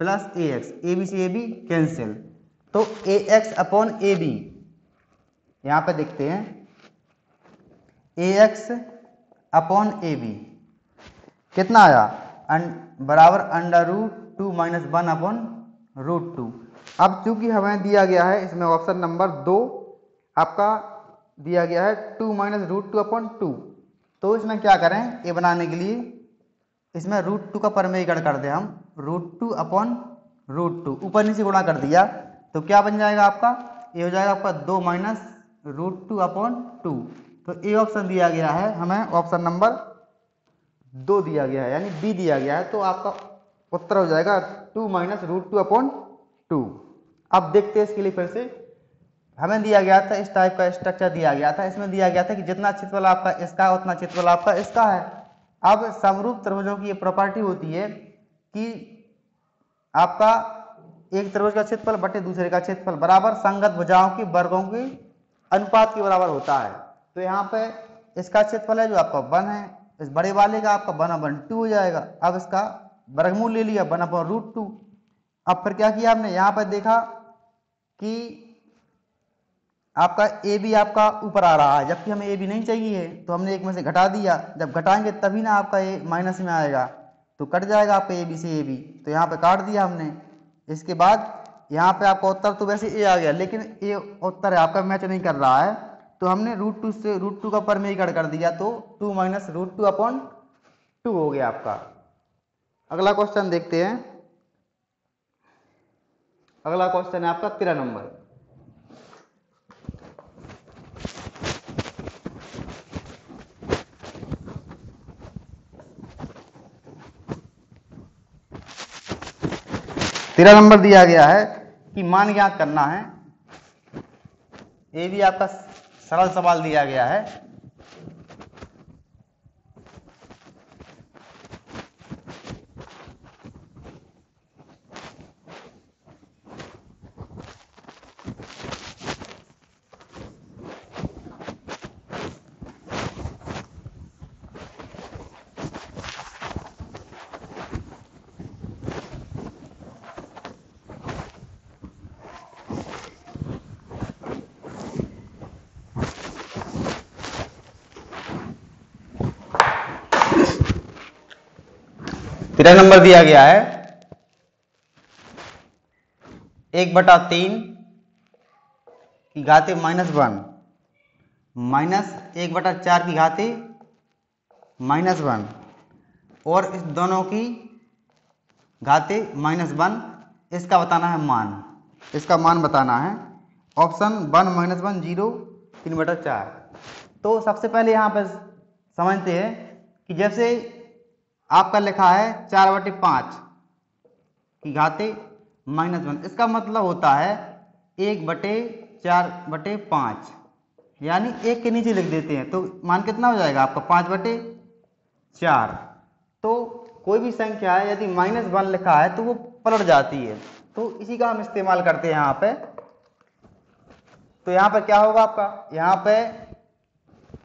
plus A X, A B से ए बी कैंसिल, तो A X upon A B. यहाँ पे देखते हैं A X upon A B कितना आया, बराबर √2 माइनस 1 अपॉन √2। अब चूंकि हमें दिया गया है इसमें ऑप्शन नंबर 2 आपका दिया गया है 2 माइनस √2 अपॉन 2, तो इसमें क्या करें, ए बनाने के लिए इसमें √2 का परमेयीकरण कर दें हम, √2 अपॉन √2 ऊपर नीचे गुणा कर दिया, तो क्या बन जाएगा आपका, ये हो जाएगा आपका 2 माइनस √2 अपॉन 2। तो ए ऑप्शन दिया गया है हमें, ऑप्शन नंबर 2 दिया गया है, यानी बी दिया गया है, तो आपका उत्तर हो जाएगा 2 माइनस √2 अपॉन 2। अब देखते हैं इसके लिए फिर से, हमें दिया गया था इस टाइप का स्ट्रक्चर दिया गया था, इसमें दिया गया था कि जितना क्षेत्रफल आपका इसका है उतना क्षेत्रफल आपका इसका है। अब समरूप त्रिभुजों की ये प्रॉपर्टी होती है कि आपका एक त्रिभुज का क्षेत्रफल बटे दूसरे का क्षेत्रफल बराबर संगत भुजाओं के वर्गों के अनुपात के बराबर होता है। तो यहाँ पे इसका क्षेत्रफल है जो आपका 1 है, इस बड़े वाले का आपका 1/2 हो जाएगा। अब इसका वर्गमूल ले लिया 1/√2। अब फिर क्या किया हमने, यहाँ पर देखा कि आपका ए बी आपका ऊपर आ रहा है, जबकि हमें ए बी नहीं चाहिए, तो हमने एक में से घटा दिया, जब घटाएंगे तभी ना आपका ए माइनस में आएगा, तो कट जाएगा आपका ए बी से ए बी, तो यहाँ पे काट दिया हमने। इसके बाद यहाँ पे आपका उत्तर तो वैसे ए आ गया, लेकिन ए उत्तर है आपका मैच नहीं कर रहा है, तो हमने √2 से √2 का परमेयीकरण कर दिया, तो 2 माइनस √2 अपॉन 2 हो गया आपका। अगला क्वेश्चन देखते हैं, अगला क्वेश्चन है आपका 13 नंबर। 13 नंबर दिया गया है कि मान ज्ञात करना है। ये भी आपका सरल सवाल दिया गया है। तेरह नंबर दिया गया है 1/3 की घाते -1 माइनस 1/4 की घाते -1 और इस दोनों की घाते -1, इसका बताना है मान। इसका मान बताना है। ऑप्शन 1 -1 0 3/4। तो सबसे पहले यहाँ पर समझते हैं कि जैसे आपका लिखा है 4/5 की घाते -1, इसका मतलब होता है 1/4/5, यानी 1 के नीचे लिख देते हैं तो मान कितना हो जाएगा आपका 5/4। तो कोई भी संख्या है यदि -1 लिखा है तो वो पलट जाती है, तो इसी का हम इस्तेमाल करते हैं यहाँ पे। तो यहाँ पे क्या होगा आपका, यहाँ पे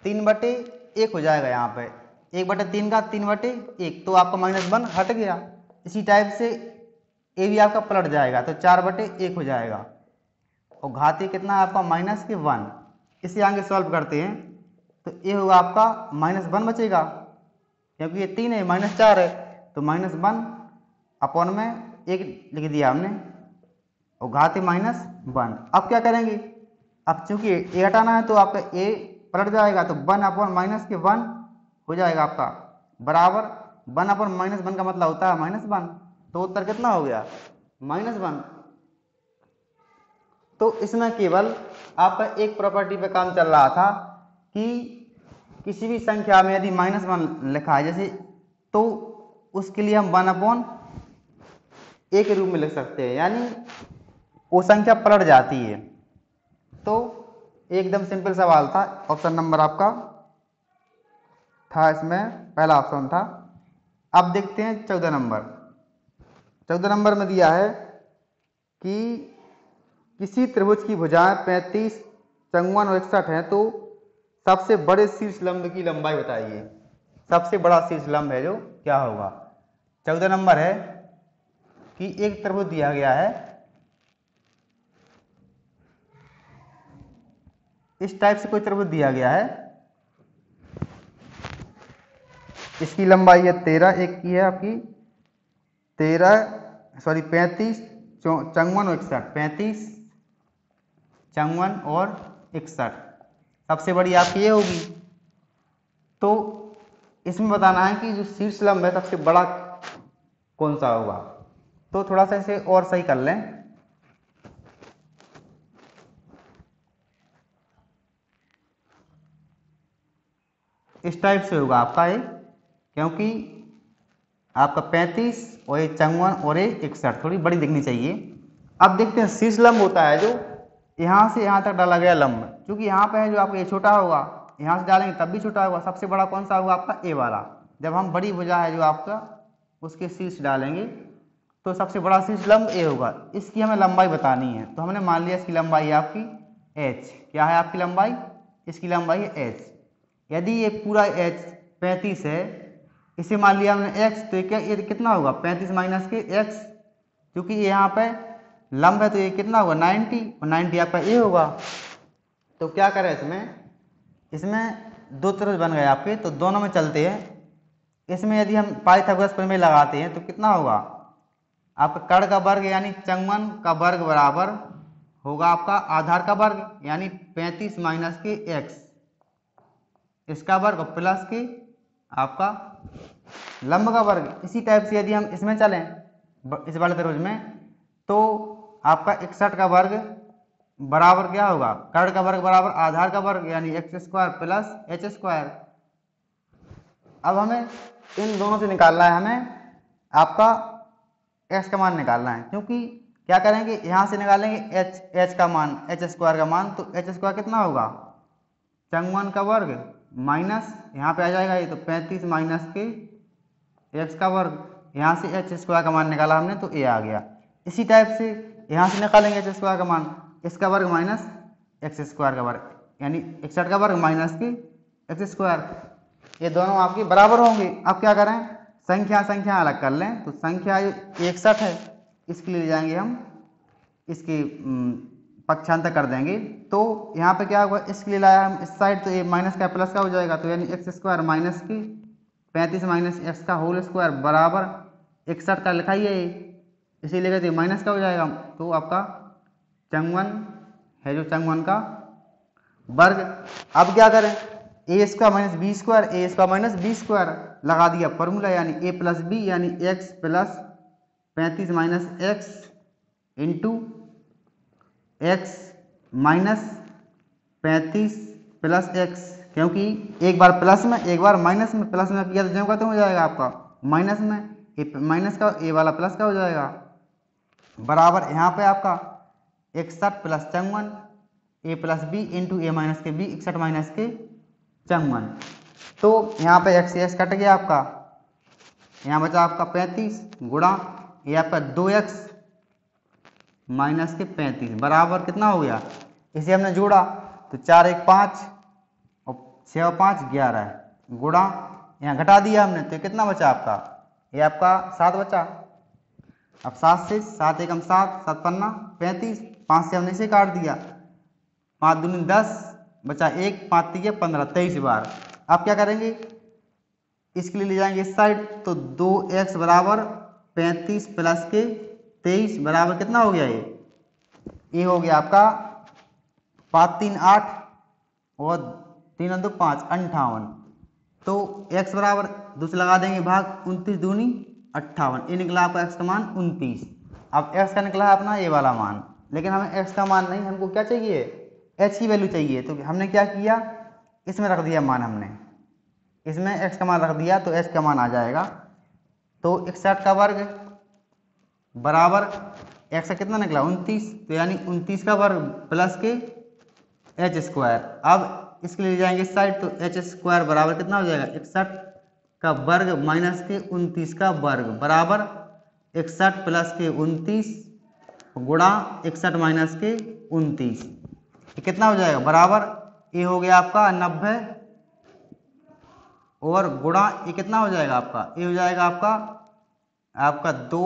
3/1 हो जाएगा। यहाँ पे 1/3 का 3/1, तो आपका -1 हट गया। इसी टाइप से ये भी आपका पलट जाएगा तो 4/1 हो जाएगा और घाते कितना आपका -1। इसे आगे सॉल्व करते हैं तो ये होगा आपका -1 बचेगा, क्योंकि ये 3 है -4 है तो -1 अपॉन में 1 लिख दिया हमने और घाते -1। अब क्या करेंगे, अब चूंकि ए हटाना है तो आपका ए पलट जाएगा तो 1/-1 हो जाएगा आपका बराबर 1/-1 का मतलब होता है -1। तो उत्तर कितना हो गया -1। तो इसमें केवल आपका एक प्रॉपर्टी पे काम चल रहा था कि किसी भी संख्या में यदि -1 लिखा है जैसे, तो उसके लिए हम 1/a के रूप में लिख सकते हैं, यानी वो संख्या पलट जाती है। तो एकदम सिंपल सवाल था। ऑप्शन नंबर आपका था, इसमें पहला ऑप्शन था। अब देखते हैं 14 नंबर। 14 नंबर में दिया है कि किसी त्रिभुज की भुजाएं 35, 54 और 61 है तो सबसे बड़े शीर्ष लंब की लंबाई बताइए। सबसे बड़ा शीर्ष लंब है जो क्या होगा। 14 नंबर है कि एक त्रिभुज दिया गया है, इस टाइप से कोई त्रिभुज दिया गया है, इसकी लंबाई है 13, एक की है आपकी 35, 54 और 61, 35, 54 और 61, सबसे बड़ी आपकी ये होगी। तो इसमें बताना है कि जो शीर्ष लंब है सबसे बड़ा कौन सा होगा। तो थोड़ा सा इसे और सही कर लें। इस टाइप से होगा आपका ये, क्योंकि आपका 35 और ये 54 और ये 61 थोड़ी बड़ी दिखनी चाहिए। अब देखते हैं शीर्ष लंब होता है जो यहाँ से यहाँ तक डाला गया लंब, क्योंकि यहाँ पे है जो आपका ये छोटा होगा, यहाँ से डालेंगे तब भी छोटा होगा। सबसे बड़ा कौन सा होगा आपका ए वाला। जब हम बड़ी भुजा है जो आपका उसके शीर्ष डालेंगे तो सबसे बड़ा शीर्ष लंब ए होगा। इसकी हमें लंबाई बतानी है, तो हमने मान लिया इसकी लंबाई है आपकी एच। क्या है आपकी लंबाई, इसकी लंबाई है एच। यदि ये पूरा एच 35 है, इसे मान लिया हमने एक्स, तो ये कितना होगा 35 माइनस के एक्स, क्योंकि ये यहाँ पे लंब है तो ये कितना होगा 90 और 90 आपका ए होगा। तो क्या करें इसमें दो त्रिभुज बन गए आपके, तो दोनों में चलते हैं। इसमें यदि हम पाइथागोरस प्रमेय लगाते हैं तो कितना होगा आपका कर्ण का वर्ग यानी 54 का वर्ग बराबर होगा आपका आधार का वर्ग यानी 35 माइनस के एक्स, इसका वर्ग प्लस के आपका लंब का वर्ग। इसी टाइप से यदि हम इसमें चलें इस वाले त्रिभुज में तो आपका 61 का वर्ग बराबर क्या होगा कर्ण का वर्ग बराबर आधार का वर्ग यानी x² प्लस h²। अब हमें इन दोनों से निकालना है हमें आपका एक्स का मान निकालना है, क्योंकि क्या करेंगे यहाँ से निकालेंगे एच का मान, एच स्क्वायर का मान, तो एच स्क्वायर कितना होगा, चंगवन का वर्ग माइनस यहाँ पे आ जाएगा ये, तो 35 माइनस के एक्स का वर्ग, यहाँ से एच स्क्वायर का मान निकाला हमने तो ए आ गया। इसी टाइप से यहाँ से निकालेंगे एच स्क्वायर का मान, इसका वर्ग माइनस एक्स स्क्वायर का वर्ग, यानी 61 का वर्ग माइनस की एक्स स्क्वायर, ये दोनों आपके बराबर होंगे। अब क्या करें, संख्या अलग कर लें, तो संख्या 61 है, इसके लिए जाएंगे हम, इसकी पक्षांतर कर देंगे, तो यहाँ पे क्या होगा, इसके लिए लाया हम इस साइड, तो ये माइनस का प्लस का हो जाएगा, तो यानी एक्स स्क्वायर माइनस की 35 माइनस एक्स का होल स्क्वायर बराबर 61 का लिखा ही है, इसीलिए कहते हैं माइनस का हो जाएगा, तो आपका चंगवन है जो चंगवन का वर्ग। अब क्या करें, ए स्क्वायर माइनस बी स्क्वायर, ए स्क्वायर माइनस बी स्क्वायर लगा दिया फॉर्मूला, यानी ए प्लस बी यानी x plus 35 minus x into x minus 35 plus x, क्योंकि एक बार प्लस में एक बार माइनस में, प्लस में किया तो जो खत्म हो जाएगा आपका माइनस में, ए माइनस का ए वाला प्लस का हो जाएगा, बराबर यहाँ पे आपका 61 प्लस चंगवन ए प्लस बी इंटू ए माइनस के बी, 61 माइनस के चंगवन, तो यहाँ पे एक्स एक्स कट गया आपका, यहाँ बचा आपका 35 गुणा ये आपका 2x माइनस के 35 बराबर कितना हो गया, इसे हमने जोड़ा तो 4 1 5 और 6 और 5 11 गुणा यहाँ घटा दिया हमने, तो कितना बचा आपका, ये आपका 7 बचा। अब 7 से 7 एकम 7 7 पन्ना 35, 5 से हमने इसे काट दिया, 5 दूनी 10 बचा 1, 5 3 15 23 बार। अब क्या करेंगे, इसके लिए ले जाएंगे इस साइड, तो 2x बराबर 35 प्लस के 23 बराबर कितना हो गया, ये हो गया आपका 5 3 8 और 3 2 5 58, तो x बराबर दूसरा लगा देंगे भाग 29 दूनी 58, ये निकला आपका x का मान 29। अब x का निकला है अपना ये वाला मान, लेकिन हमें x का मान नहीं, हमको क्या चाहिए, h की वैल्यू चाहिए, तो हमने क्या किया, इसमें रख दिया मान, हमने इसमें x का मान रख दिया, तो h का मान आ जाएगा, तो 61 का वर्ग बराबर x का कितना निकला 29, तो यानी 29 का वर्ग प्लस के h स्क्वायर। अब इसके लिए जाएंगे इस साइड, तो h स्क्वायर बराबर कितना हो जाएगा, 61 का वर्ग माइनस के 29 का वर्ग बराबर 61 प्लस के 29 गुणा 61 माइनस के 29, ये कितना हो जाएगा, बराबर ये हो गया आपका 90 और गुणा ये कितना हो जाएगा आपका, ये हो जाएगा आपका 2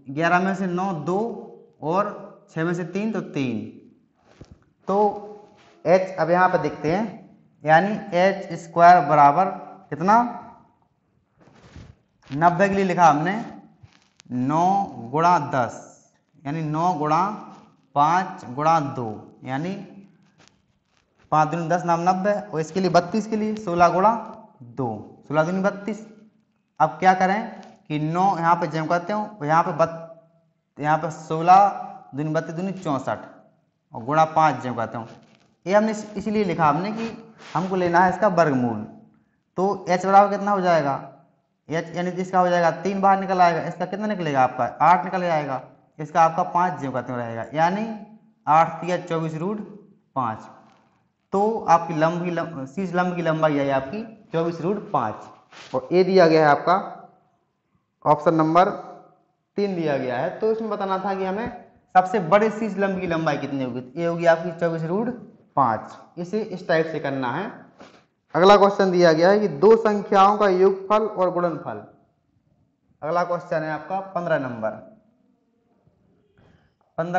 11 में से 9 2 और 6 में से 3 तो 3, तो h अब यहाँ पे देखते हैं, यानी h स्क्वायर बराबर कितना, 90 के लिए लिखा हमने 9 गुणा 10 यानी 9 गुणा 5 गुणा 2 यानी 5 दूनी 10 नाम 90, और इसके लिए 32 के लिए 16 गुणा 2 16 दूनी 32। अब क्या करें कि 9 यहाँ पे जम करते हो, यहाँ पे 16 दूनी 32 दूनी 64 और गुणा 5 जम करते हो, ये हमने इसलिए लिखा हमने कि हमको लेना है इसका वर्गमूल, तो h बराबर कितना हो जाएगा, h यानी इसका हो जाएगा 3 बाहर निकल आएगा, इसका कितना निकलेगा आपका 8 निकल जाएगा, इसका आपका 5 जम करते रहेगा, यानी 8 3 24 रूट 5, तो आपकी शीर्ष लंब की लंबाई है आपकी 24 रूट 5, और ए दिया गया है आपका ऑप्शन नंबर 3 दिया गया है। तो इसमें बताना था कि हमें सबसे बड़े शीर्ष लंब की लंबाई कितनी होगी, ये होगी आपकी 24 रूट 5, इसे इस टाइप से करना है। अगला क्वेश्चन दिया गया है कि दो संख्याओं का योगफल और गुणनफल, अगला क्वेश्चन है आपका 15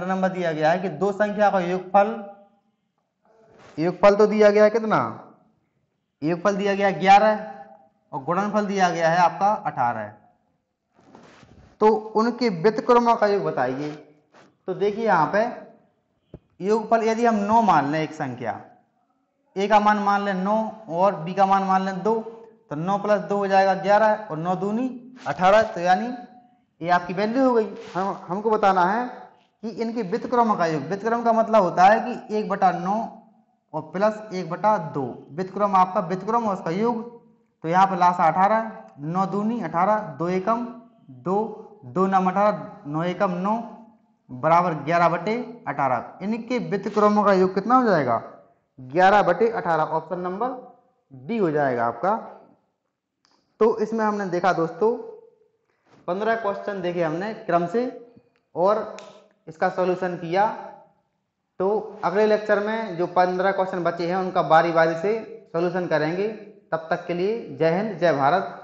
नंबर दिया गया है कि दो संख्या का योगफल तो दिया गया है कितना, योगफल दिया गया है 11 और गुणनफल दिया गया है आपका 18, तो उनके व्युत्क्रमों का योग बताइए। तो देखिए यहाँ पे योगफल यदि हम 9 मान लें, एक संख्या ए का मान मान लें 9 और बी का मान मान लें 2, तो 9 प्लस 2 हो जाएगा 11 और 9 दूनी 18, तो यानी ये आपकी वैल्यू हो गई। हमको बताना है कि इनके व्युत्क्रम का योग, व्युत्क्रम का मतलब होता है कि 1/9 और प्लस 1/2, व्युत्क्रम आपका व्युत्क्रम और उसका योग, तो यहाँ पे लासा 18, 9 दूनी 18, 2 एकम 2 2 9 18, 9 एकम 9 बराबर 11/18। इनके व्यतिक्रमों का योग कितना हो जाएगा? 11/18। ऑप्शन नंबर डी हो जाएगा आपका। तो इसमें हमने देखा दोस्तों 15 क्वेश्चन देखे हमने क्रम से और इसका सॉल्यूशन किया। तो अगले लेक्चर में जो 15 क्वेश्चन बचे हैं उनका बारी बारी से सॉल्यूशन करेंगे। तब तक के लिए जय हिंद, जय भारत।